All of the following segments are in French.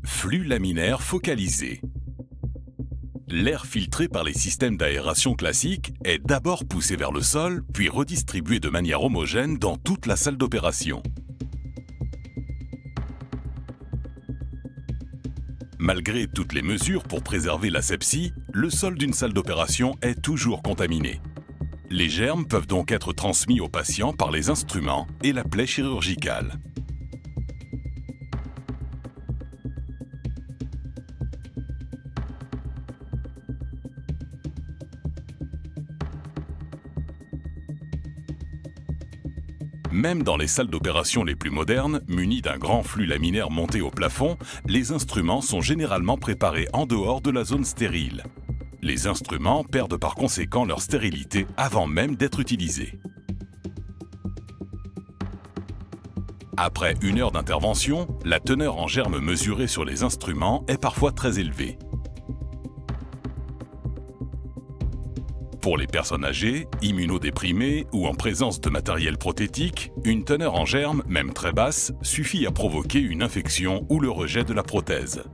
Flux laminaire focalisé. L'air filtré par les systèmes d'aération classiques est d'abord poussé vers le sol, puis redistribué de manière homogène dans toute la salle d'opération. Malgré toutes les mesures pour préserver l'asepsie, le sol d'une salle d'opération est toujours contaminé. Les germes peuvent donc être transmis aux patients par les instruments et la plaie chirurgicale. Même dans les salles d'opération les plus modernes, munies d'un grand flux laminaire monté au plafond, les instruments sont généralement préparés en dehors de la zone stérile. Les instruments perdent par conséquent leur stérilité avant même d'être utilisés. Après 1 heure d'intervention, la teneur en germes mesurée sur les instruments est parfois très élevée. Pour les personnes âgées, immunodéprimées ou en présence de matériel prothétique, une teneur en germes, même très basse, suffit à provoquer une infection ou le rejet de la prothèse.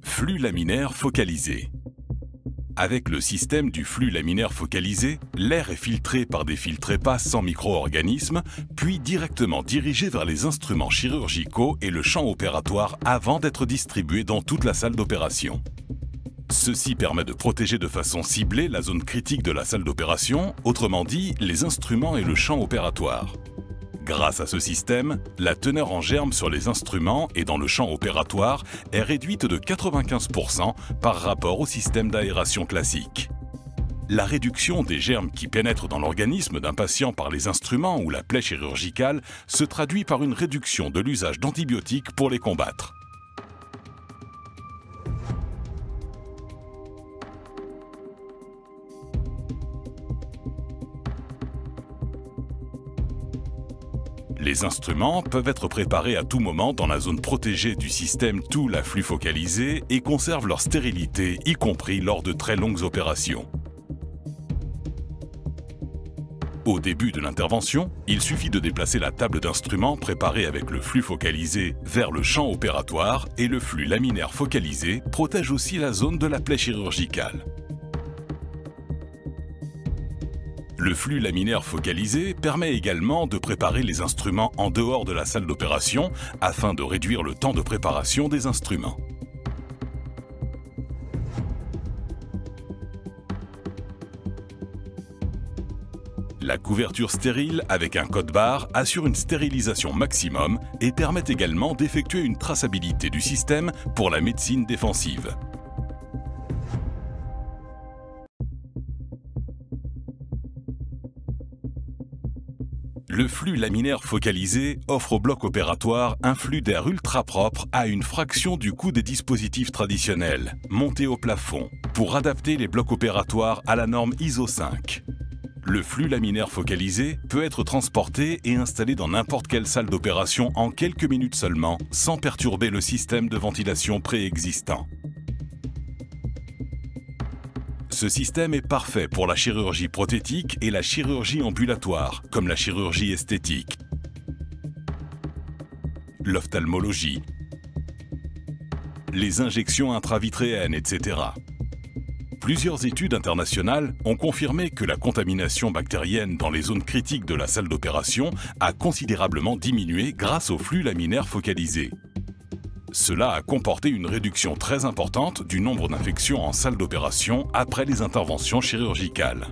Flux laminaire focalisé. Avec le système du flux laminaire focalisé, l'air est filtré par des filtres épais sans micro-organismes, puis directement dirigé vers les instruments chirurgicaux et le champ opératoire avant d'être distribué dans toute la salle d'opération. Ceci permet de protéger de façon ciblée la zone critique de la salle d'opération, autrement dit, les instruments et le champ opératoire. Grâce à ce système, la teneur en germes sur les instruments et dans le champ opératoire est réduite de 95% par rapport au système d'aération classique. La réduction des germes qui pénètrent dans l'organisme d'un patient par les instruments ou la plaie chirurgicale se traduit par une réduction de l'usage d'antibiotiques pour les combattre. Les instruments peuvent être préparés à tout moment dans la zone protégée du système tool à flux focalisé et conservent leur stérilité, y compris lors de très longues opérations. Au début de l'intervention, il suffit de déplacer la table d'instruments préparée avec le flux focalisé vers le champ opératoire et le flux laminaire focalisé protège aussi la zone de la plaie chirurgicale. Le flux laminaire focalisé permet également de préparer les instruments en dehors de la salle d'opération afin de réduire le temps de préparation des instruments. La couverture stérile avec un code-barre assure une stérilisation maximum et permet également d'effectuer une traçabilité du système pour la médecine défensive. Le flux laminaire focalisé offre au bloc opératoire un flux d'air ultra propre à une fraction du coût des dispositifs traditionnels, montés au plafond, pour adapter les blocs opératoires à la norme ISO 5. Le flux laminaire focalisé peut être transporté et installé dans n'importe quelle salle d'opération en quelques minutes seulement, sans perturber le système de ventilation préexistant. Ce système est parfait pour la chirurgie prothétique et la chirurgie ambulatoire, comme la chirurgie esthétique, l'ophtalmologie, les injections intravitréennes, etc. Plusieurs études internationales ont confirmé que la contamination bactérienne dans les zones critiques de la salle d'opération a considérablement diminué grâce au flux laminaire focalisé. Cela a comporté une réduction très importante du nombre d'infections en salle d'opération après les interventions chirurgicales.